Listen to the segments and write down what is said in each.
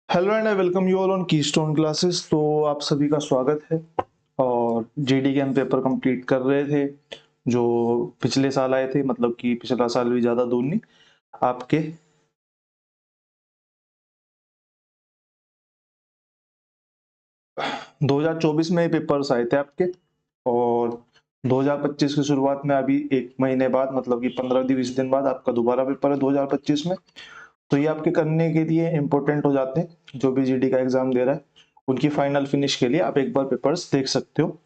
Hello and I welcome you all on keystone classes. तो आप सभी का स्वागत है। और जीडी के हम पेपर कंप्लीट कर रहे थे जो पिछले साल आए थे, मतलब कि पिछला साल भी ज़्यादा दूर नहीं। आपके 2024 में पेपर्स आए थे आपके, और 2025 की शुरुआत में अभी एक महीने बाद, मतलब कि 15 20 दिन बाद आपका दोबारा पेपर है 2025 में। तो ये आपके करने के लिए इम्पोर्टेंट हो जाते हैं। जो भी जीडी का एग्जाम दे रहा है उनकी फाइनल फिनिश के लिए आप एक बार पेपर्स देख सकते हो।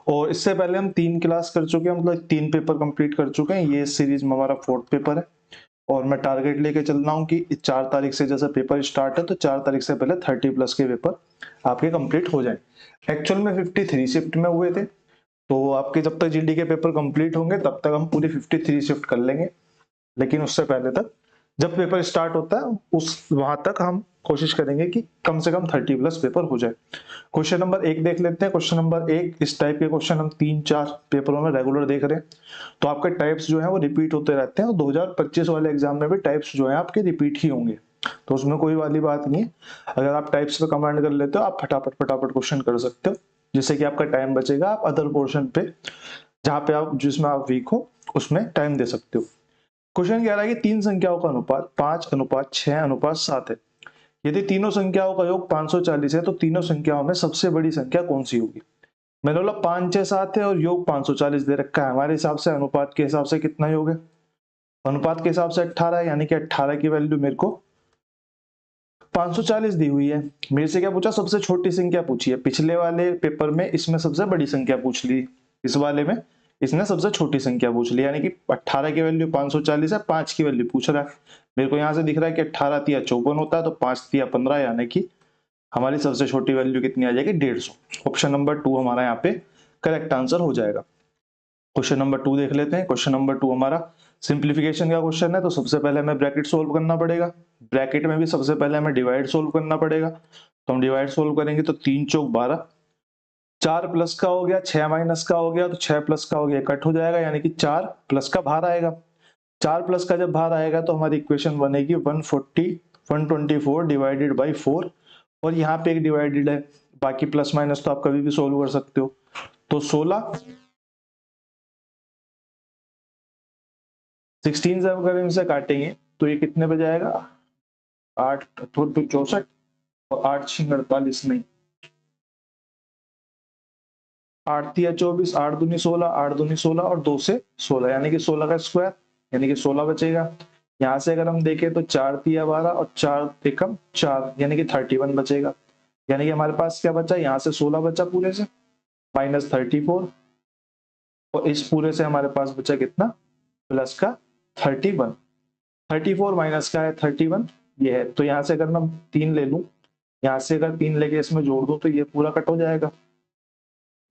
और इससे पहले हम 3 क्लास कर चुके हैं, मतलब 3 पेपर कंप्लीट कर चुके हैं। ये सीरीज में हमारा 4th पेपर है। और मैं टारगेट लेके चल रहा हूँ कि 4 तारीख से जैसे पेपर स्टार्ट है तो 4 तारीख से पहले 30+ के पेपर आपके कंप्लीट हो जाए। एक्चुअल में 53 शिफ्ट में हुए थे, तो आपके जब तक जीडी के पेपर कंप्लीट होंगे तब तक हम पूरी 53 शिफ्ट कर लेंगे। लेकिन उससे पहले तक जब पेपर स्टार्ट होता है उस वहां तक हम कोशिश करेंगे कि कम से कम 30+ पेपर हो जाए। क्वेश्चन नंबर 1 देख लेते हैं। क्वेश्चन नंबर 1, इस टाइप के क्वेश्चन हम 3 4 पेपरों में रेगुलर देख रहे हैं। तो आपके टाइप्स जो है वो रिपीट होते रहते हैं, और 2025 वाले एग्जाम में भी टाइप्स जो है आपके रिपीट ही होंगे। तो उसमें कोई वाली बात नहीं है। अगर आप टाइप्स पे कमांड कर लेते हो, आप फटाफट फटाफट क्वेश्चन कर सकते हो, जिससे कि आपका टाइम बचेगा। आप अदर पोर्शन पे, जहां पे आप जिसमें आप वीक हो, उसमें टाइम दे सकते हो। क्वेश्चन कह रहा है कि 3 संख्याओं का अनुपात 5:6:7 है। यदि तीनों संख्याओं का योग 540 है तो तीनों संख्याओं में सबसे बड़ी संख्या कौन सी होगी। मैंने बोला 5 6 7 है और योग 540 दे रखा है। हमारे हिसाब से अनुपात के हिसाब से कितना योग है? अनुपात के हिसाब से 18 है, यानी कि 18 की वैल्यू मेरे को 540 दी हुई है। मेरे से क्या पूछा? सबसे छोटी संख्या पूछी है। पिछले वाले पेपर में इसमें सबसे बड़ी संख्या पूछ ली, इस वाले में इसने सबसे छोटी संख्या पूछ ली, यानी कि 18 की वैल्यू 540 है, 5 की वैल्यू पूछ रहा है। मेरे को यहां से दिख रहा है कि 18 तिया 54 होता है, तो 5 तिया 15, यानी कि हमारी सबसे छोटी वैल्यू कितनी आ जाएगी? 150। ऑप्शन नंबर 2 हमारा यहाँ पे करेक्ट आंसर हो जाएगा। क्वेश्चन नंबर 2 देख लेते हैं। क्वेश्चन नंबर 2 हमारा सिंप्लीफिकेशन का क्वेश्चन है, तो सबसे पहले हमें ब्रैकेट सोल्व करना पड़ेगा। ब्रैकेट में भी सबसे पहले हमें डिवाइड सोल्व करना पड़ेगा। तो हम डिवाइड सोल्व करेंगे तो 3 चौक 12, 4 प्लस का हो गया, 6 माइनस का हो गया, तो 6 प्लस का हो गया, कट हो जाएगा, यानी कि 4 प्लस का बाहर आएगा। 4 प्लस का जब बाहर आएगा तो हमारी इक्वेशन बनेगी 124 डिवाइडेड बाई 4। और यहाँ पे एक डिवाइडेड है, बाकी प्लस माइनस तो आप कभी भी सोल्व कर सकते हो। तो 16, 16 से अगर इनसे काटेंगे तो ये कितने पे जाएगा? 8 64, और 8 6 48, नहीं 8 तिया 24, 8 दूनी 16, 8 दूनी 16 और 2 से 16, यानी कि 16 का स्क्वायर, यानी कि 16 बचेगा। यहाँ से अगर हम देखें तो 4 तिया 12 और 4 एकम 4, यानी कि 31 बचेगा। यानी कि हमारे पास क्या बचा? यहाँ से 16 बचा पूरे से, माइनस 34, और इस पूरे से हमारे पास बचा कितना? प्लस का 31। 34 माइनस का है 31, ये है। तो यहाँ से अगर मैं 3 ले लूं, यहाँ से अगर 3 लेके इसमें जोड़ दूं तो ये पूरा कट हो जाएगा।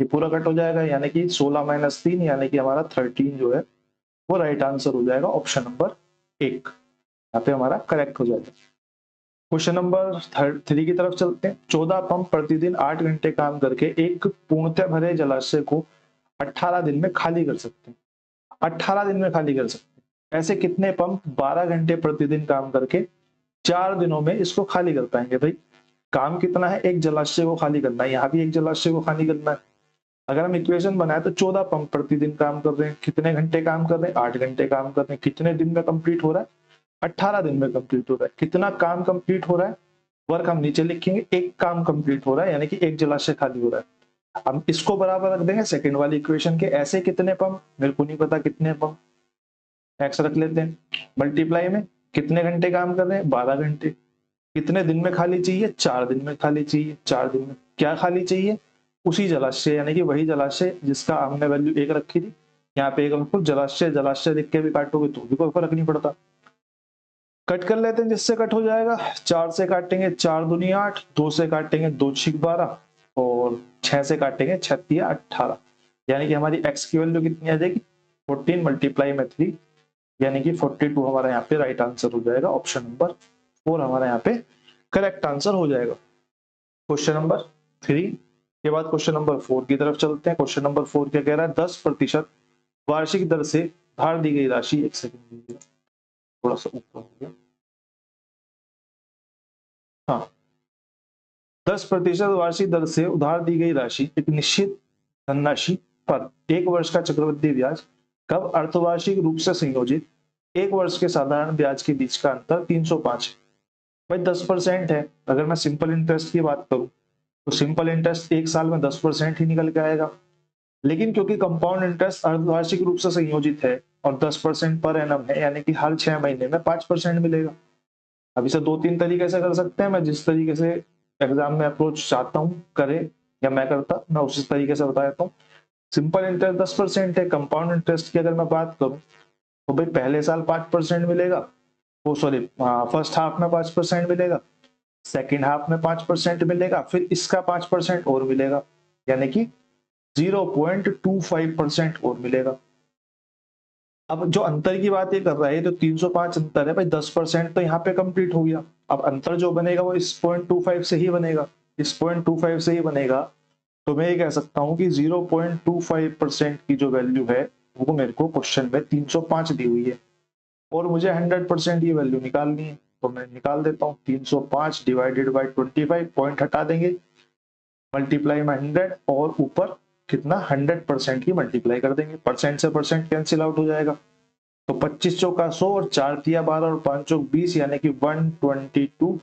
ये पूरा कट हो जाएगा, यानी कि 16 - 3, यानी कि हमारा 13 जो है वो राइट आंसर हो जाएगा। ऑप्शन नंबर 1 यहाँ पे हमारा करेक्ट हो जाएगा। क्वेश्चन नंबर 3 की तरफ चलते हैं। 14 पंप प्रतिदिन 8 घंटे काम करके एक पूर्णतः भरे जलाशय को 18 दिन में खाली कर सकते हैं। 18 दिन में खाली कर सकते हैं। ऐसे कितने पंप 12 घंटे प्रतिदिन काम करके 4 दिनों में इसको खाली कर पाएंगे? भाई काम कितना है? एक जलाशय को खाली करना है, यहाँ भी एक जलाशय को खाली करना है। अगर हम इक्वेशन बनाए तो 14 पंप प्रतिदिन काम कर रहे हैं, कितने घंटे काम कर रहे हैं? 8 घंटे काम कर रहे हैं। कितने दिन में कंप्लीट हो रहा है? 18 दिन में कंप्लीट हो रहा है। कितना काम कंप्लीट हो रहा है? वर्क हम नीचे लिखेंगे, एक काम कंप्लीट हो रहा है, यानी कि एक जलाशय खाली हो रहा है। हम इसको बराबर रख देंगे सेकंड वाली इक्वेशन के। ऐसे कितने पंप, मेरे को नहीं पता कितने पंप, एक्स रख लेते हैं। मल्टीप्लाई में कितने घंटे काम कर रहे हैं? 12 घंटे। कितने दिन में खाली चाहिए? 4 दिन में खाली चाहिए। 4 दिन में क्या खाली चाहिए? उसी जलाशय, यानी कि वही जलाशय जिसका हमने वैल्यू 1 रखी थी। यहाँ पे एक रखो, जलाशय जलाशय लिख के भी काटोगे तो भी कोई फर्क नहीं पड़ता। कट कर लेते हैं, जिससे कट हो जाएगा। 4 से काटेंगे 4 दूनी 8, 2 से काटेंगे 2 6 12, और 6 से काटेंगे 6 तिया 18, यानी कि हमारी x की वैल्यू कितनी आ जाएगी? 14 मल्टीप्लाई में 3, यानी कि 42 हमारा यहाँ पे राइट आंसर हो जाएगा। ऑप्शन नंबर 4 हमारा यहाँ पे करेक्ट आंसर हो जाएगा। क्वेश्चन नंबर 3 के बाद क्वेश्चन नंबर 4 की तरफ चलते हैं। क्वेश्चन नंबर 4 क्या कह रहा है? 10% वार्षिक दर से धार दी गई राशि, एक सेकंड दीजिए, थोड़ा सा ऊपर हो गया, हाँ। 10% वार्षिक दर से उधार दी गई राशि एक निश्चित धनराशि पर 1 वर्ष का चक्रवृद्धि ब्याज कब अर्धवार्षिक रूप से संयोजित 1 वर्ष के साधारण ब्याज के बीच का अंतर 305 है। भाई 10% है। अगर मैं सिंपल इंटरेस्ट की बात करूं तो सिंपल इंटरेस्ट 1 साल में 10% ही निकल के आएगा, लेकिन क्योंकि कंपाउंड इंटरेस्ट अर्धवार्षिक रूप से संयोजित है और 10% पर एनम है, यानी कि हर 6 महीने में 5% मिलेगा। अब इसे 2-3 तरीके से कर सकते हैं। मैं जिस तरीके से एग्जाम में अप्रोच चाहता हूँ करे या मैं करता, मैं उसी तरीके से बता देता हूँ। सिंपल इंटरेस्ट 10% है। कंपाउंड इंटरेस्ट की अगर मैं बात करूं तो भाई पहले साल 5% मिलेगा, वो सॉरी फर्स्ट हाफ में 5% मिलेगा, सेकेंड हाफ में 5% मिलेगा, फिर इसका 5% और मिलेगा, यानी कि 0.25% और मिलेगा। अब जो अंतर की बात ये कर रहा है तो 305 अंतर है भाई, 10% तो यहाँ पे कंप्लीट हो गया। अब अंतर जो बनेगा वो इस 0.25 से ही बनेगा, इस 0.25 से ही बनेगा। तो मैं ये कह सकता हूँ कि 0.25% की जो वैल्यू है वो मेरे को क्वेश्चन में 305 दी हुई है और मुझे 100% ये वैल्यू निकालनी है, तो मैं निकाल देता हूँ। 305 डिवाइडेड बाई 25, पॉइंट हटा देंगे, मल्टीप्लाई में 100 और ऊपर कितना 100% की मल्टीप्लाई कर देंगे, परसेंट से परसेंट कैंसिल आउट हो जाएगा। तो 25 चौका 100 और 4 तिया 12 और 5 चौक 20, यानी कि 122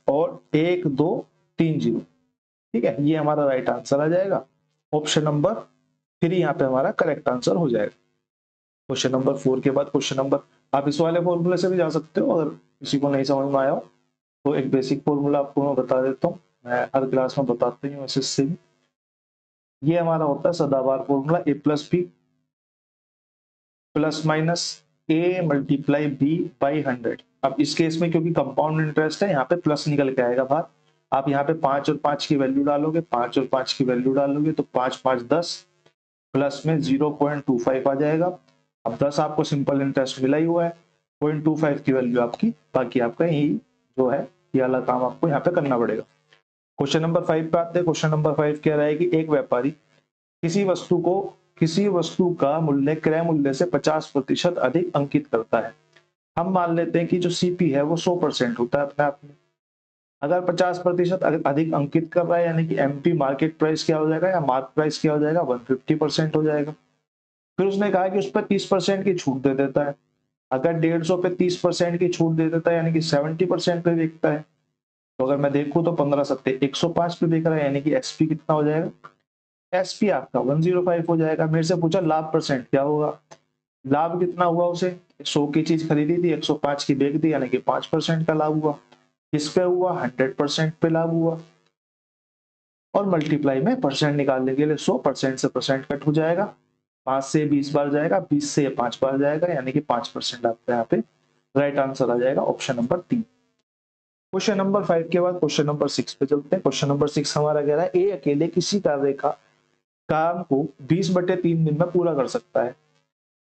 और 1230। ठीक है, ये हमारा राइट आंसर आ जाएगा। ऑप्शन नंबर 3 यहाँ पे हमारा करेक्ट आंसर हो जाएगा। क्वेश्चन नंबर 4 के बाद क्वेश्चन नंबर, आप इस वाले फॉर्मूले से भी जा सकते हो, अगर किसी को नहीं समझ में आया हो तो एक बेसिक फॉर्मूला आपको मैं बता देता हूँ, मैं हर क्लास में बताती हूँ एसएससी में। ये हमारा होता है सदाबहार formula, A plus B plus minus A multiply B by 100। अब इस केस में क्योंकि कंपाउंड इंटरेस्ट है, यहाँ पे प्लस निकल के आएगा बाहर। आप यहाँ पे 5 और 5 की वैल्यू डालोगे, 5 और 5 की वैल्यू डालोगे तो 5 5 10 प्लस में 0.25 आ जाएगा। अब 10 आपको सिंपल इंटरेस्ट मिला ही हुआ है, 0.25 की वैल्यू आपकी, बाकी आपका यही जो है ये वाला काम आपको यहाँ पे करना पड़ेगा। क्वेश्चन नंबर 5 पे आते हैं। क्वेश्चन नंबर 5 कह रहा है कि एक व्यापारी किसी वस्तु का मूल्य क्रय मूल्य से 50% अधिक अंकित करता है। हम मान लेते हैं कि जो सीपी है वो 100% होता है अपने आप में। अगर 50% अधिक अंकित कर रहा है, यानी कि एमपी मार्केट प्राइस क्या हो जाएगा या मार्क प्राइस क्या हो जाएगा, 150% हो जाएगा। फिर उसने कहा कि उस पर 30% की छूट दे देता है। अगर 150 पे 30% की छूट दे देता है, यानी कि 70% पे बेचता है। तो अगर मैं देखूं तो 15 सत्ते 105 पे बेच रहा है, यानी कि एसपी कितना हो जाएगा, एसपी आपका 105 हो जाएगा। मेरे से पूछा लाभ परसेंट क्या होगा, लाभ कितना हुआ, उसे 100 की चीज खरीदी थी, 105 की बेच दी, यानी कि 5% का लाभ हुआ। किस पे हुआ, 100% पे लाभ हुआ। और मल्टीप्लाई में परसेंट निकालने के लिए 100% से परसेंट कट हो जाएगा, 5 से 20 बार जाएगा, 20 से 5 बार जाएगा, यानी कि 5% आपका यहाँ पे राइट आंसर आ जाएगा, ऑप्शन नंबर 3। क्वेश्चन नंबर 5 के बाद क्वेश्चन नंबर 6 पे चलते हैं। क्वेश्चन नंबर 6 हमारा कह रहा है ए अकेले किसी कार्य का काम को 20/3 दिन में पूरा कर सकता है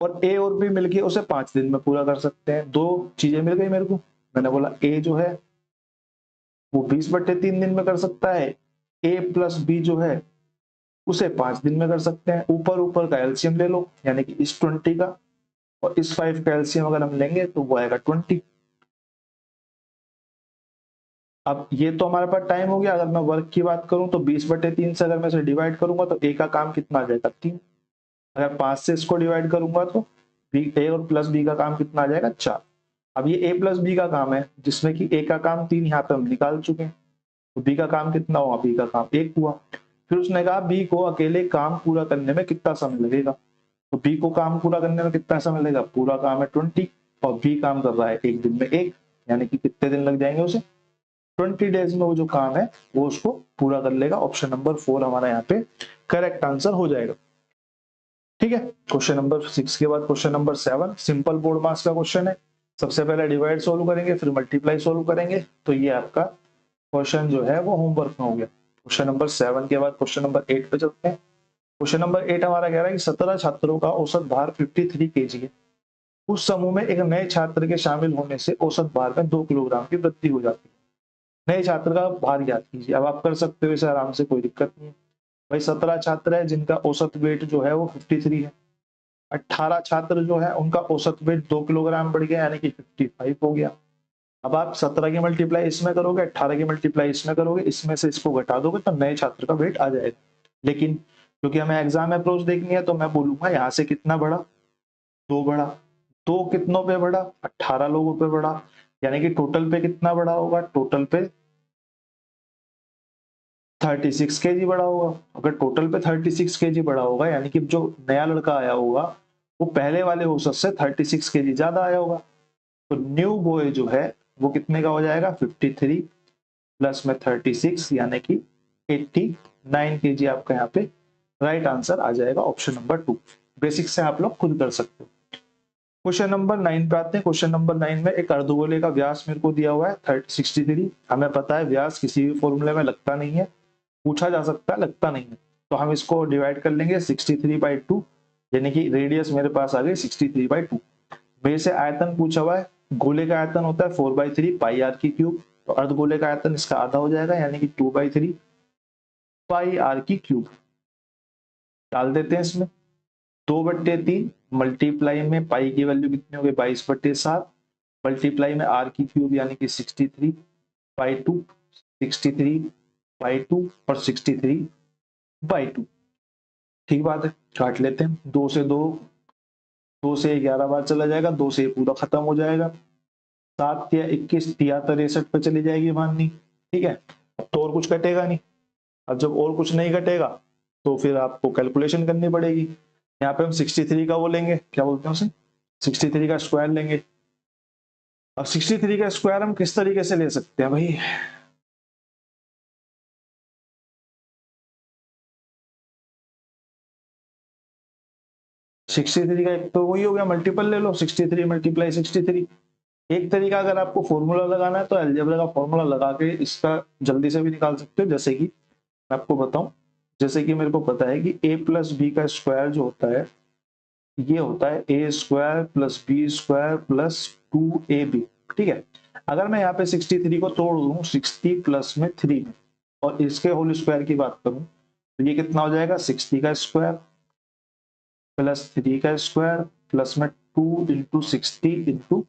और ए और बी मिलके उसे 5 दिन में पूरा कर सकते हैं। दो चीजें मिल गई मेरे को। मैंने बोला ए जो है वो 20/3 दिन में कर सकता है, ए प्लस बी जो है उसे 5 दिन में कर सकते हैं। ऊपर ऊपर का एलसीएम ले लो, यानी कि इस 20 का और इस 5 का एलसीएम अगर हम लेंगे तो वो आएगा 20। अब ये तो हमारे पास टाइम हो गया। अगर मैं वर्क की बात करूं तो 20/3 से अगर मैं इसे डिवाइड करूंगा तो ए का काम कितना आ जाएगा, 3। अगर 5 से इसको डिवाइड करूंगा तो बी ए और प्लस बी का काम कितना आ जाएगा, 4। अब ये ए प्लस बी का काम है, जिसमें कि ए का काम 3 यहाँ पे हम निकाल चुके हैं, तो बी का काम कितना हुआ, बी का काम 1 हुआ। फिर उसने कहा बी को अकेले काम पूरा करने में कितना समय लगेगा, तो बी को काम पूरा करने में कितना समय लगेगा, पूरा काम है 20 और बी काम कर रहा है एक दिन में 1, यानी कि कितने दिन लग जाएंगे उसे, 20 डेज में वो जो काम है वो उसको पूरा कर लेगा। ऑप्शन नंबर 4 हमारा यहाँ पे करेक्ट आंसर हो जाएगा। ठीक है, क्वेश्चन नंबर 6 के बाद क्वेश्चन नंबर 7 सिंपल बोर्ड मास का क्वेश्चन है। सबसे पहले डिवाइड सोल्व करेंगे, फिर मल्टीप्लाई सोल्व करेंगे, तो ये आपका क्वेश्चन जो है वो होमवर्क में हो गया। क्वेश्चन नंबर 7 के बाद क्वेश्चन नंबर 8 पे चलते हैं। क्वेश्चन नंबर 8 हमारा कह रहा है कि 17 छात्रों का औसत भार 53 kg है। उस समूह में एक नए छात्र के शामिल होने से औसत भार में 2 किलोग्राम की वृद्धि हो जाती है। नए छात्र का भार ज्ञात कीजिए। अब आप कर सकते हो इसे आराम से, कोई दिक्कत नहीं है। भाई 17 छात्र है जिनका औसत वेट जो है वो 53 है। 18 छात्र जो है उनका औसत वेट 2 किलोग्राम बढ़ गया, यानी कि 55 हो गया। अब आप 17 की मल्टीप्लाई इसमें करोगे, 18 की मल्टीप्लाई इसमें करोगे, इसमें से इसको घटा दोगे तो नए छात्र का वेट आ जाएगा। लेकिन क्योंकि हमें एग्जाम अप्रोच देखनी है तो मैं बोलूंगा यहाँ से कितना बढ़ा, 2 बढ़ा। 2 कितनों पे बढ़ा, 18 लोगों पे बढ़ा, यानी कि टोटल पे कितना बढ़ा होगा, टोटल पे 36 केजी बढ़ा होगा। अगर टोटल पे 36 केजी बढ़ा होगा यानी कि जो नया लड़का आया होगा वो पहले वाले औसत से 36 केजी ज्यादा आया होगा। तो न्यू बॉय जो है वो कितने का हो जाएगा, 53 प्लस में 36 यानी कि 89 केजी आपका यहाँ पे राइट आंसर आ जाएगा ऑप्शन नंबर 2। बेसिक से आप लोग खुद कर सकते हो। क्वेश्चन नंबर 9 पे आते हैं। क्वेश्चन नंबर 9 में एक अर्धगोले का व्यास मेरे को दिया हुआ है 63। हमें पता है व्यास किसी भी फॉर्मूले में लगता नहीं है, पूछा जा सकता है लगता नहीं है, तो हम इसको डिवाइड कर लेंगे 63/2, यानी कि रेडियस मेरे पास आ गई 63/2। मेरे से आयतन पूछा हुआ है, गोले का आयतन होता है 4/3 पाई आर की क्यूब, तो अर्धगोले का आयतन इसका आधा हो जाएगा यानी कि 2/3 पाई आर की क्यूब। डाल देते हैं इसमें 2/3 मल्टीप्लाई में पाई की वैल्यू कितनी होगी 22/7 मल्टीप्लाई में आर की क्यूब यानी कि 63/2, 63/2 और 63/2। ठीक बात है, काट लेते हैं। 2 से 11 बार चला जाएगा, 2 से पूरा खत्म हो जाएगा। 7 या 21 तिया 63 पे चली जाएगी माननी। ठीक है, अब तो और कुछ कटेगा नहीं। अब जब और कुछ नहीं कटेगा तो फिर आपको कैलकुलेशन करनी पड़ेगी। यहाँ पे हम 63 का वो लेंगे, क्या बोलते हैं उसे, 63 का स्क्वायर लेंगे। अब 63 का स्क्वायर हम किस तरीके से ले सकते हैं भाई, सिक्सटी थ्री का एक तो वही हो गया, मल्टीपल ले लो 63 मल्टीप्लाई 63। एक तरीका अगर आपको फॉर्मूला लगाना है तो अलजेब्रा का फॉर्मूला लगा के इसका जल्दी से भी निकाल सकते हो। जैसे कि मैं आपको बताऊं, जैसे कि मेरे को पता है कि a प्लस बी का स्क्वायर जो होता है ये होता है A square plus B square plus 2ab। ठीक है, अगर मैं यहाँ पे 63 को तोड़ दूं 60 प्लस में 3 में और इसके होल स्क्वायर की बात करूं तो ये कितना हो जाएगा, 60 का स्क्वायर प्लस 3 का स्क्वायर प्लस में 2 इंटू 60 इंटू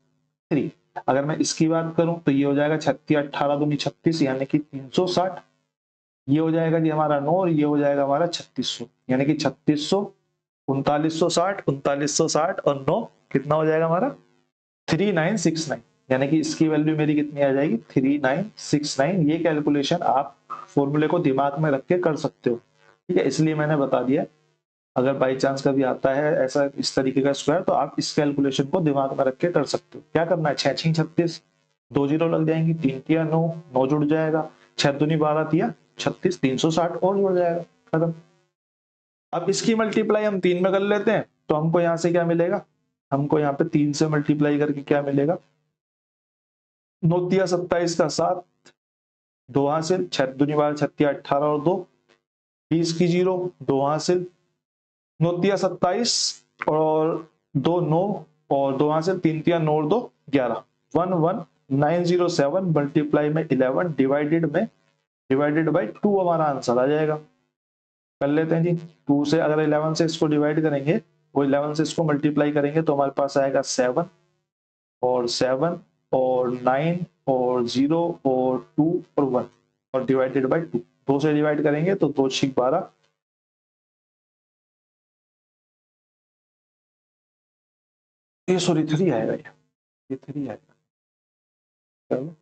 3। अगर मैं इसकी बात करूं तो ये हो जाएगा 36 18 दूनी 36 यानी कि 360। ये हो जाएगा जी हमारा 9 और ये हो जाएगा हमारा 3600 यानी कि 3600 3960 और 9 कितना हो जाएगा हमारा 3969। यानी कि इसकी वैल्यू मेरी कितनी आ जाएगी 3969। ये कैलकुलेशन आप फॉर्मूले को दिमाग में रख के कर सकते हो। ठीक है, इसलिए मैंने बता दिया। अगर बाई चांस कभी आता है ऐसा इस तरीके का स्क्वायर तो आप इस कैलकुलेशन को दिमाग में रख के कर सकते हो। क्या करना है, 6 6 36, 2 जीरो लग जाएंगी, 3 तिया 9, 9 जुड़ जाएगा, 6 दूनी 12 तिया 36, 360 और जुड़ जाएगा, खत्म। अब इसकी मल्टीप्लाई हम 3 में कर लेते हैं तो हमको यहाँ से क्या मिलेगा, हमको यहाँ पे 3 से मल्टीप्लाई करके क्या मिलेगा, 9 तिया 27 का 7, 2 हासिल, 6 दूनी 12 छत्तिया 18 और 2 20 की 0, 2 हासिल, 9 तिया 27 और 2 9 और 2 हासिल, 3 तिया 9 और 2 11, 11907 मल्टीप्लाई में 11 डिवाइडेड बाई 2 हमारा आंसर आ जाएगा। कर लेते हैं जी, 2 से अगर 11 से इसको डिवाइड करेंगे वो 11 से इसको मल्टीप्लाई करेंगे तो हमारे पास आएगा 7 और 7 और 9 और 0 और 2 और 1 और डिवाइडेड बाई 2। 2 से डिवाइड करेंगे तो 2 6 12, ये सॉरी 3 आएगा, ये 3 आएगा। चलो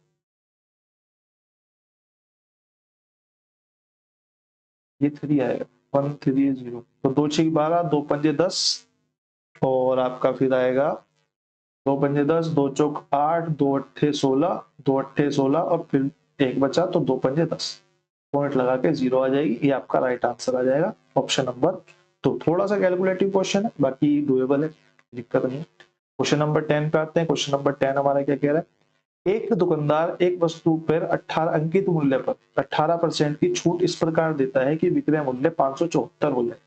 ये 3 आएगा 130। तो 2 6 12, 2 पंजे 10 और आपका फिर आएगा 2 पंजे 10, 2 चौक 8, 2 अट्ठे 16, 2 अट्ठे 16 और फिर एक बचा तो 2 पंजे 10, पॉइंट लगा के 0 आ जाएगी। ये आपका राइट आंसर आ जाएगा ऑप्शन नंबर। तो थोड़ा सा कैलकुलेटिव क्वेश्चन है, बाकी डुएबल है, दिक्कत नहीं है। क्वेश्चन नंबर 10 पे आते हैं। क्वेश्चन नंबर 10 हमारा क्या कह रहा है, एक दुकानदार एक वस्तु पर 18 अंकित मूल्य पर 18% की छूट इस प्रकार देता है कि विक्रय मूल्य 574 हो जाए।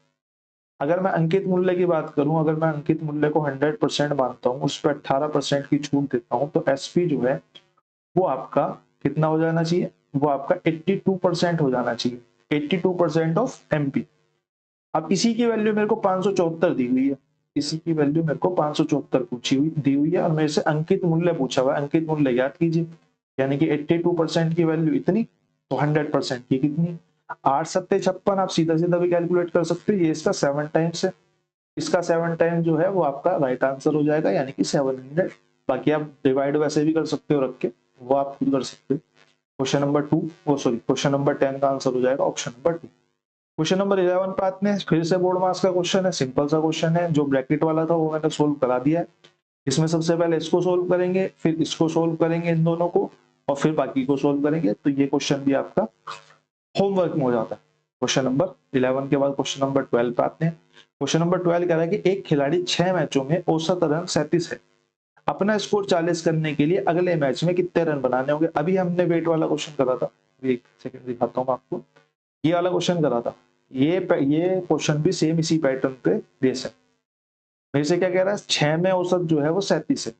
अगर मैं अंकित मूल्य की बात करूं, अगर मैं अंकित मूल्य को 100% मानता हूं, उस पर 18% की छूट देता हूं तो एसपी जो है वो आपका कितना हो जाना चाहिए, वो आपका 82% हो जाना चाहिए, 82% ऑफ एमपी। अब इसी की वैल्यू मेरे को 574 दी हुई है, इसी की वैल्यू मेरे को 574 पूछी हुई दी हुई है और मेरे से अंकित मूल्य पूछा हुआ है। अंकित मूल्य याद कीजिए, यानी कि 82% की वैल्यू इतनी, तो 100% की कितनी, 8 सत्ते 56। आप सीधा सीधा भी कैलकुलेट कर सकते हो, ये इसका 7 टाइम्स है, इसका 7 टाइम जो है वो आपका राइट आंसर हो जाएगा, यानी कि 700। बाकी आप डिवाइड वैसे भी कर सकते हो रख के, वो आप खुद कर सकते हो। क्वेश्चन नंबर 2 वो सॉरी क्वेश्चन नंबर 10 का आंसर हो जाएगा ऑप्शन नंबर 2। क्वेश्चन नंबर 11 पे आते हैं, फिर से बोर्ड मार्क्स का क्वेश्चन है, सिंपल सा क्वेश्चन है। जो ब्रैकेट वाला था वो मैंने सोल्व करा दिया है। इसमें सबसे पहले इसको सोल्व करेंगे, फिर इसको सोल्व करेंगे इन दोनों को, और फिर बाकी को सोल्व करेंगे। तो ये क्वेश्चन भी आपका होमवर्क में हो जाता है। क्वेश्चन नंबर 11 के बाद क्वेश्चन नंबर 12 पे आते हैं। क्वेश्चन नंबर 12 कह रहा है कि एक खिलाड़ी 6 मैचों में औसत रन 37 है, अपना स्कोर 40 करने के लिए अगले मैच में कितने रन बनाने होंगे। अभी हमने वेट वाला क्वेश्चन करा था, एक सेकंड दिखाता हूँ आपको, ये वाला क्वेश्चन करा था। ये क्वेश्चन भी सेम इसी पैटर्न पे बेस है। मेरे से क्या कह रहा है, 6 में औसत जो है वो 37 है।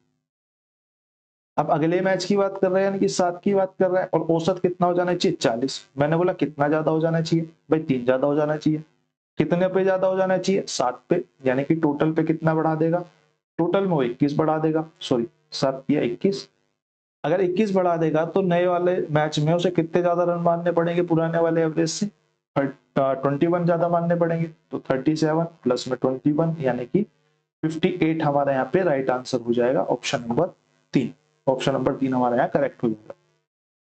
अब अगले मैच की बात कर रहे हैं, यानी कि 7 की बात कर रहा है, और औसत कितना हो जाना चाहिए, 40। मैंने बोला कितना ज्यादा हो जाना चाहिए भाई, 3 ज्यादा हो जाना चाहिए। कितने पे ज्यादा हो जाना चाहिए, 7 पे, यानी कि टोटल पे कितना बढ़ा देगा, टोटल में वो 21 बढ़ा देगा, सॉरी 7 या 21। अगर 21 बढ़ा देगा तो नए वाले मैच में उसे कितने ज्यादा रन मारने पड़ेंगे पुराने वाले एवरेज से, 21 ज्यादा मारने पड़ेंगे। तो 37 प्लस में 21 यानी कि 58 हमारे यहाँ पे राइट आंसर हो जाएगा ऑप्शन नंबर 3। ऑप्शन नंबर 3 हमारे यहाँ करेक्ट हो जाएगा।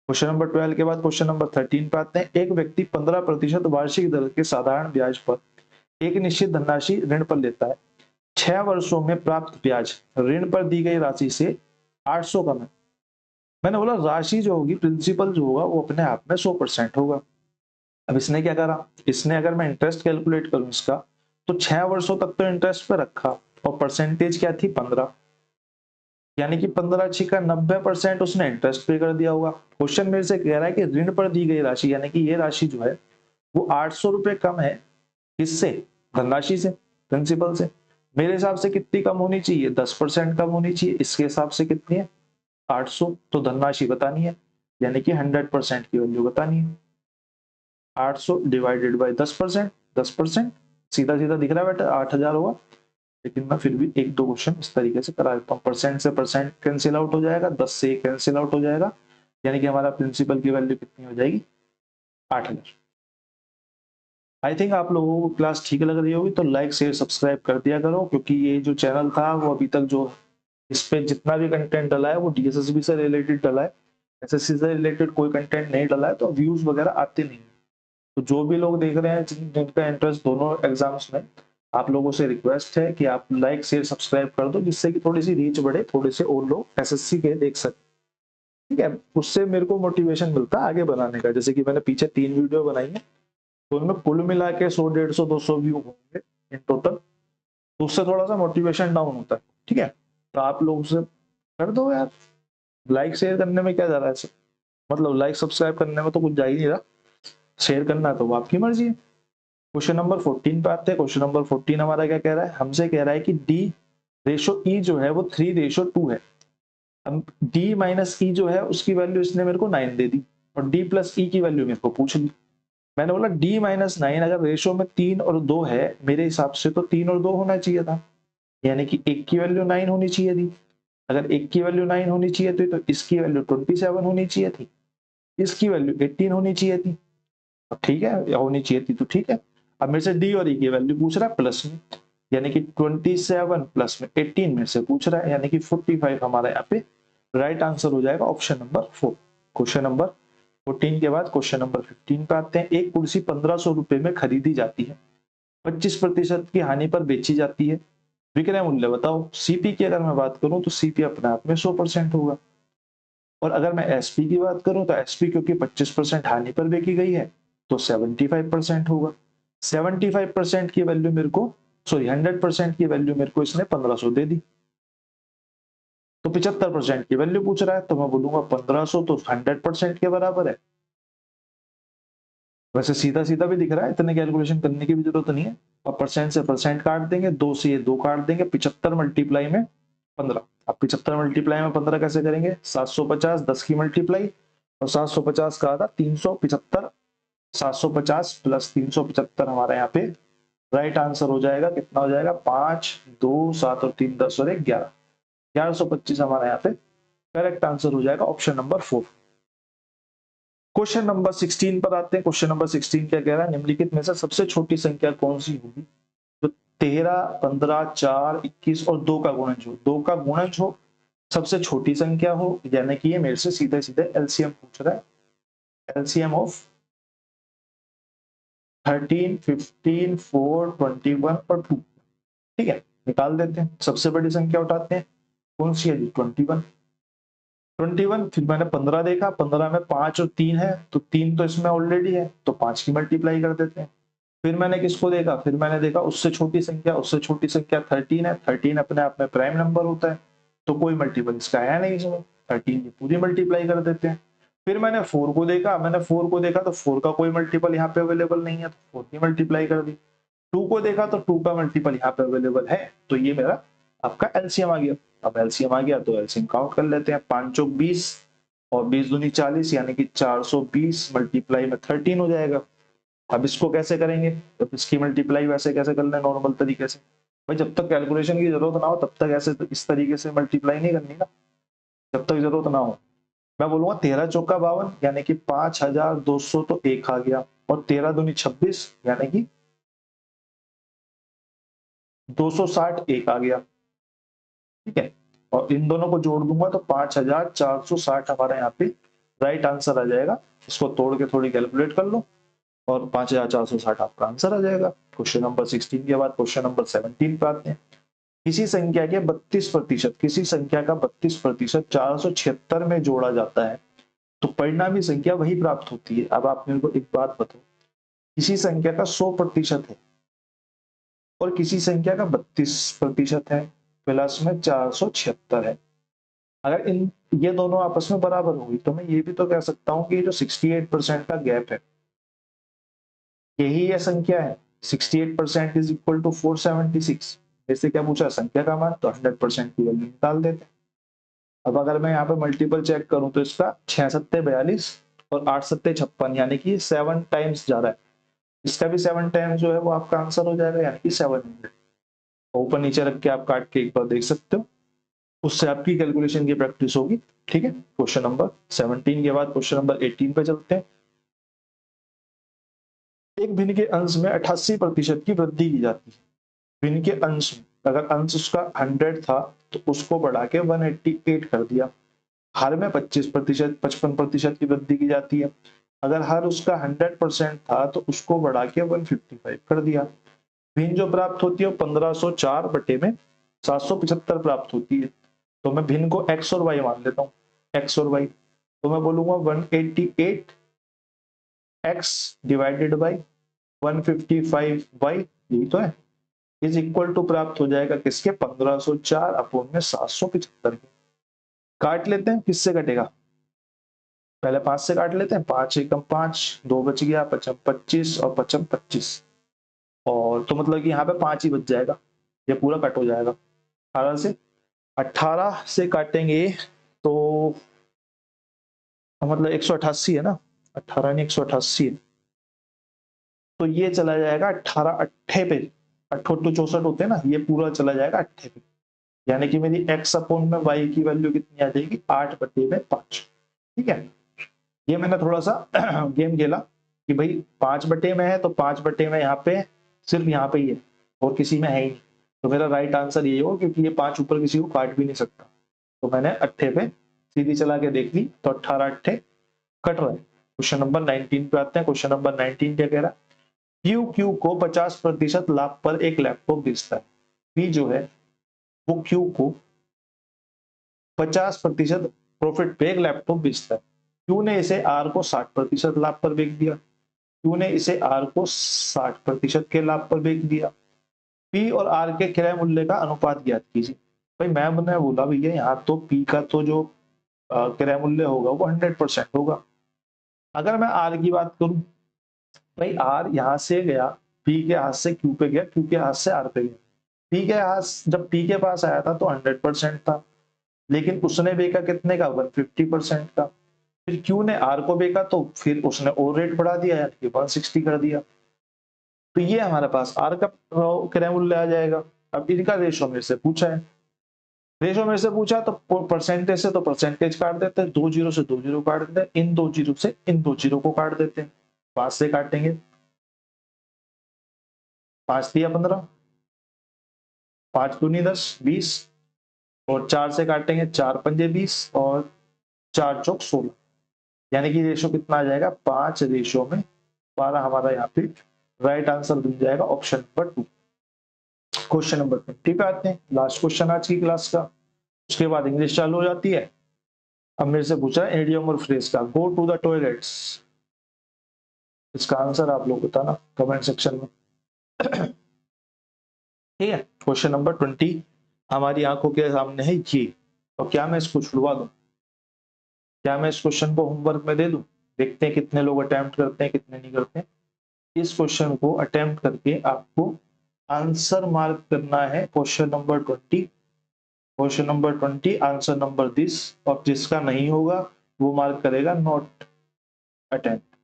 क्वेश्चन नंबर 12 के बाद क्वेश्चन नंबर 13 पे आते हैं। एक व्यक्ति 15% वार्षिक दर के साधारण ब्याज पर एक निश्चित धनराशि ऋण पर लेता है। 6 वर्षों में प्राप्त ब्याज ऋण पर दी गई राशि से 800 कम है। मैंने बोला राशि जो होगी, प्रिंसिपल जो होगा वो अपने आप में 100% होगा। अब इसने क्या करा, इसने अगर मैं इंटरेस्ट कैलकुलेट करूं इसका, तो 6 वर्षों तक तो इंटरेस्ट पे रखा, और परसेंटेज क्या थी 15, यानी कि 15 छिका 90% उसने इंटरेस्ट पे कर दिया होगा। क्वेश्चन मेरे से कह रहा है कि ऋण पर दी गई राशि, यानी कि ये राशि जो है वो 800 रुपए कम है, किससे, धनराशि से, प्रिंसिपल से। मेरे हिसाब से कितनी कम होनी चाहिए, 10% कम होनी चाहिए। इसके हिसाब से कितनी है, 800। तो धनराशि बतानी है, यानी कि 100% की वैल्यू बतानी है। 800 डिवाइडेड बाई 10%, 10% सीधा सीधा दिख रहा है बेटा, 8000 होगा। लेकिन मैं फिर भी एक दो क्वेश्चन इस तरीके से करा देता हूँ। परसेंट से परसेंट कैंसिल आउट हो जाएगा, 10 से कैंसिल आउट हो जाएगा, यानी कि हमारा प्रिंसिपल की वैल्यू कितनी हो जाएगी, 8000। आई थिंक आप लोगों को क्लास ठीक लग रही होगी, तो लाइक शेयर सब्सक्राइब कर दिया करो, क्योंकि ये जो चैनल था वो अभी तक जो इस पे जितना भी कंटेंट डला है वो डीएसएसबी से रिलेटेड डला है, एसएससी से रिलेटेड कोई कंटेंट नहीं डला है, तो व्यूज वगैरह आते नहीं। तो जो भी लोग देख रहे हैं जिनका इंटरेस्ट दोनों एग्जाम्स में, आप लोगों से रिक्वेस्ट है कि आप लाइक शेयर सब्सक्राइब कर दो, जिससे कि थोड़ी सी रीच बढ़े, थोड़े से और लोग एसएससी के देख सके, ठीक है। उससे मेरे को मोटिवेशन मिलता है आगे बनाने का। जैसे कि मैंने पीछे 3 वीडियो बनाई है, तो उनमें कुल मिला के 100 150 200 व्यू होंगे इन टोटल, तो उससे थोड़ा सा मोटिवेशन डाउन होता है, ठीक है। तो आप लोग से कर दो यार, लाइक शेयर करने में क्या जा रहा है, मतलब लाइक सब्सक्राइब करने में तो कुछ जा ही नहीं रहा, शेयर करना है तो वो आपकी मर्जी है। क्वेश्चन नंबर 14 पे आते हैं। क्वेश्चन नंबर 14 हमारा क्या कह रहा है, हमसे कह रहा है कि D/E जो है वो 3/2 है। अब D माइनस E जो है उसकी वैल्यू इसने मेरे को 9 दे दी, और D प्लस E की वैल्यू मेरे को पूछ ली। मैंने बोला D माइनस 9 अगर रेशो में 3 और 2 है, मेरे हिसाब से तो 3 और 2 होना चाहिए था, यानी कि 1 की वैल्यू 9 होनी चाहिए थी। अगर 1 की वैल्यू 9 होनी चाहिए थी, तो इसकी वैल्यू 27 होनी चाहिए थी, इसकी वैल्यू 18 होनी चाहिए थी, ठीक है, या होनी चाहिए थी, तो ठीक है। अब मेरे से डी और ई की वैल्यू पूछ रहा है प्लस में, यानी कि 27 प्लस में 18 में से पूछ रहा है, यानी कि 45 हमारा यहाँ पे राइट आंसर हो जाएगा ऑप्शन नंबर 4। क्वेश्चन नंबर 14 के बाद क्वेश्चन नंबर 15 पे आते हैं। एक कुर्सी 1500 रुपए में खरीदी जाती है, 25% की हानि पर बेची जाती है, विक्रय मूल्य बताओ। सीपी की अगर मैं बात करूं तो सीपी अपने आप में 100% होगा, और अगर मैं एसपी की बात करूं तो एसपी क्योंकि 25% हानि पर बेची गई है तो 75% होगा। 75% की वैल्यू मेरे को, सॉरी 100% की वैल्यू मेरे को इसने 1500 दे दी, तो 75% की वैल्यू पूछ रहा है, तो मैं बोलूंगा 1500 तो 100% के बराबर है। वैसे सीधा सीधा भी दिख रहा है, इतने कैलकुलेशन करने की भी जरूरत नहीं है। और परसेंट से परसेंट काट देंगे, 2 से ये 2 काट देंगे, 75 मल्टीप्लाई में 15। अब 75 मल्टीप्लाई में 15 कैसे करेंगे, 750 10 की मल्टीप्लाई, और 750 का आधा 375, 750 प्लस 375 हमारे यहाँ पे राइट आंसर हो जाएगा, कितना हो जाएगा, 5, 2, 7 और 3, 10 और 1, 11, 1125 हमारा यहाँ पे करेक्ट आंसर हो जाएगा, ऑप्शन नंबर 4। क्वेश्चन नंबर 16 पर आते हैं। क्वेश्चन नंबर 16 क्या कह रहा है, निम्नलिखित में से सबसे छोटी संख्या कौन सी होगी तो 13, 15, 4, 21 और 2 का गुणज हो, 2 का गुणज हो, सबसे छोटी संख्या हो, यानी कि ये मेरे से सीधे सीधे एलसीएम पूछ रहा है, एलसीएम ऑफ 13, 15, 4, 21 और 2। ठीक है, निकाल देते हैं, सबसे बड़ी संख्या उठाते हैं, कौन सी है जी, 21। 21, फिर मैंने 15 देखा, 15 में 5 और 3 है, तो 3 तो इसमें ऑलरेडी है, तो 5 की मल्टीप्लाई कर देते हैं। फिर मैंने किसको देखा, फिर मैंने देखा उससे छोटी संख्या, उससे छोटी संख्या 13 है, 13 अपने आप में प्राइम नंबर होता है, तो कोई मल्टीपल इसका है नहीं इसमें, 13 की पूरी मल्टीप्लाई कर देते हैं। फिर मैंने 4 को देखा, तो 4 का कोई मल्टीपल यहाँ पे अवेलेबल नहीं है, तो 4 की मल्टीप्लाई कर दी। 2 को देखा तो 2 का मल्टीपल यहाँ पे अवेलेबल है, तो ये मेरा आपका एलसीएम आ गया। अब एलसीएम आ गया तो एलसीएम काउंट कर लेते हैं, 5 चौक 20 और 20 दूनी 40, यानी कि 420 मल्टीप्लाई में 13 हो जाएगा। अब इसको कैसे करेंगे, तो इसकी मल्टीप्लाई वैसे कैसे करना है, नॉर्मल तरीके से। भाई जब तक कैलकुलेशन की जरूरत ना हो तब तक ऐसे इस तरीके से मल्टीप्लाई नहीं करनी ना, जब तक जरूरत ना हो। मैं बोलूंगा 13 चौका 52, यानी कि 5200 तो 1 आ गया, और 13 दूनी 26, यानी कि 260 1 आ गया। ठीक है, और इन दोनों को जोड़ दूंगा तो 5460 हमारा यहाँ पे राइट आंसर आ जाएगा। इसको तोड़ के थोड़ी कैलकुलेट कर लो और 5460 आपका आंसर आ जाएगा। क्वेश्चन नंबर 16 के बाद क्वेश्चन नंबर 17 पे आते हैं। किसी संख्या के 32%, किसी संख्या का 32% 476 में जोड़ा जाता है तो परिणामी संख्या वही प्राप्त होती है। अब आप मेरे को एक बात बताओ, किसी संख्या का 100% है और किसी संख्या का 32% है, प्लस में 476 है। अगर इन ये दोनों आपस में बराबर होगी तो मैं ये भी तो कह सकता हूँ कि जो 68% का गैप है यही ये संख्या है। 68% इज इक्वल टू 476। जैसे क्या पूछा, संख्या का मान, तो 100% की वैल्यू निकाल देते हैं। अब अगर मैं यहाँ पे मल्टीपल चेक करूं तो इसका 6 सत्ते 42 और 8 सत्ते 56, यानी कि 7 टाइम्स जा रहा है। इसका भी 7 टाइम्स जो है वो आपका आंसर हो जाएगा, यानी कि 700। ऊपर नीचे रख के आप काट के एक बार देख सकते हो, उससे आपकी कैलकुलेशन की प्रैक्टिस होगी। ठीक है, क्वेश्चन नंबर 17 के बाद क्वेश्चन नंबर 18 पे चलते हैं। एक भिन्न के अंश में 88% की वृद्धि की जाती है। भिन्न के अंश में, अगर अंश उसका 100 था तो उसको बढ़ा के 188 कर दिया। हर में 25%, 55% की वृद्धि की जाती है। अगर हर उसका 100% था तो उसको बढ़ा के 155 कर दिया। भिन्न जो प्राप्त होती है वो 1504 बटे में 775 प्राप्त होती है। तो मैं भिन्न को x और y मान लेता हूँ, x और y। तो मैं बोलूंगा 188 x डिवाइडेड बाई 155 y, यही तो है, इज इक्वल टू प्राप्त हो जाएगा किसके, 1504 अपॉन में 775 के। काट लेते हैं, किससे कटेगा, पहले 5 से काट लेते हैं, 5 एकम 5, 2 बच गया, 55 25 और 55 25, और तो मतलब कि यहाँ पे 5 ही बच जाएगा, ये पूरा कट हो जाएगा। 18 से काटेंगे तो मतलब 188 है ना, 18 नहीं 188 है, तो ये चला जाएगा 18 अट्ठे पे, 64 होते हैं ना, ये पूरा चला जाएगा अट्ठे पे, यानी कि मेरी x अपॉन में y की वैल्यू कितनी आ जाएगी, 8 बटे में 5। ठीक है, ये मैंने थोड़ा सा गेम खेला कि भाई 5 बटे में है तो 5 बटे में यहाँ पे सिर्फ यहाँ पे ही है और किसी में है ही नहीं, तो मेरा राइट आंसर ये हो, क्योंकि ये 5 ऊपर किसी को काट भी नहीं सकता। तो मैंने अट्ठे पे सीधी चला के देख ली तो 18 अट्ठे कट रहा है। क्वेश्चन नंबर 19 पे आते हैं। क्वेश्चन नंबर 19 क्या कह रहा है, क्यू को 50% लाभ पर एक लैपटॉप बेचता है। पी जो है वो क्यू को 50% प्रॉफिट पे एक लैपटॉप बेचता है। क्यू ने इसे आर को 60% लाभ पर बेच दिया। क्यू ने इसे आर को 60% के लाभ पर बेच दिया। पी और आर के क्रय मूल्य का अनुपात ज्ञात कीजिए। भाई मैंने बोला भैया यहाँ तो पी का तो जो क्रय मूल्य होगा वो 100% होगा। अगर मैं आर की बात करूं, भाई आर यहाँ से गया, पी के हाथ से क्यू पे गया, क्यू के हाथ से आर पे गया। पी के हाथ जब पी के पास आया था तो 100% था, लेकिन उसने बेचा कितने का, 150% का। फिर क्यू ने आर को बेचा तो फिर उसने और रेट बढ़ा दिया, यानी कि 160 कर दिया। तो ये हमारे पास आर का किराया मूल्य आ जाएगा। अब इनका रेशो मेरे से पूछा है, रेशो मेरे से पूछा तो परसेंटेज से तो परसेंटेज काट देते हैं, 2 जीरो से 2 जीरो काट देते हैं, इन 2 जीरो से इन 2 जीरो को काट देते हैं, 5 से काटेंगे, 5 दिया 15, 5 दूनी 10 20, और 4 से काटेंगे, 4 पंजे 20 और 4 चौक 16, यानी कि रेशो कितना आ जाएगा 5 रेशो में 12 हमारा यहाँ पे राइट आंसर बन जाएगा ऑप्शन नंबर 2। क्वेश्चन नंबर 20 पे आते हैं, लास्ट क्वेश्चन आज की क्लास का, उसके बाद इंग्लिश चालू हो जाती है। अब मेरे से पूछा है इडियम और फ्रेज का, गो टू द टॉयलेट्स, इसका आंसर आप लोग बताना कमेंट सेक्शन में। ठीक है, क्वेश्चन नंबर 20 हमारी आंखों के सामने है ये, तो क्या मैं इसको छुड़वा दूं, क्या मैं इस क्वेश्चन को होमवर्क में दे दूं, देखते हैं कितने लोग अटेम्प्ट करते हैं कितने नहीं करते हैं। इस क्वेश्चन को अटेम्प्ट करके आपको आंसर मार्क करना है question number 20, question number 20 answer number this, और जिसका नहीं होगा वो मार्क करेगा नॉट अटेम्प्ट।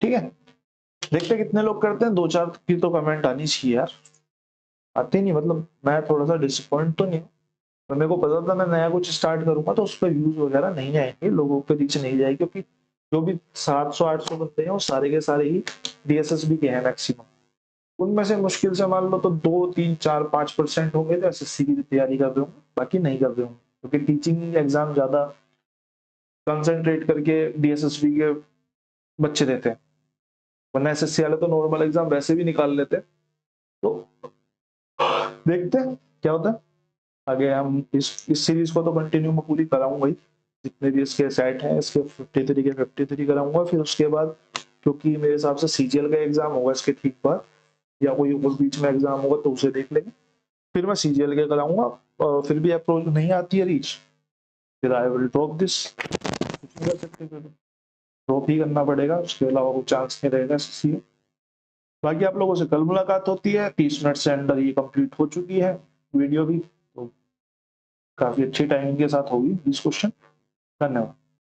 ठीक है, देखते हैं कितने लोग करते हैं, 2-4 की तो कमेंट आनी चाहिए यार, आती नहीं, मतलब मैं थोड़ा सा डिसअपॉइंट तो नहीं हूँ, तो मेरे को पता था मैं नया कुछ स्टार्ट करूंगा तो उस पर व्यूज वगैरह नहीं आएंगे, लोगों पे रीच नहीं जाएगी, क्योंकि जो भी 700-800 बंदे हैं वो सारे के सारे ही डीएसएसबी के हैं मैक्सिमम, उनमें से मुश्किल से मान लो तो 2-3-4-5% होंगे जो एसएससी की तैयारी कर रहे होंगे, बाकी नहीं कर रहे होंगे, क्योंकि टीचिंग एग्जाम ज्यादा कंसंट्रेट करके डीएसएसबी के बच्चे देते हैं, वरना एसएससी वाले तो नॉर्मल एग्जाम वैसे भी निकाल लेते हैं। तो देखते हैं क्या होता है आगे, हम इस सीरीज को तो कंटिन्यू में पूरी कराऊंगा ही, जितने भी इसके सेट हैं इसके 53 के 53 कराऊंगा, फिर उसके बाद क्योंकि मेरे हिसाब से सीजीएल का एग्जाम होगा इसके ठीक बाद, या कोई और बीच में एग्जाम होगा तो उसे देख लेंगे, फिर मैं सीजीएल के कराऊंगा, और फिर भी अप्रोच नहीं आती है रीच, फिर आई विल ड्रॉप दिस, कुछ नहीं कर सकते, फिर ड्रॉप ही करना पड़ेगा, उसके अलावा कोई चांस नहीं रहेगा एसएससी में। बाकी आप लोगों से कल मुलाकात होती है, 30 मिनट से अंदर ये कंप्लीट हो चुकी है वीडियो भी, तो काफी अच्छी टाइमिंग के साथ होगी 20 क्वेश्चन। धन्यवाद।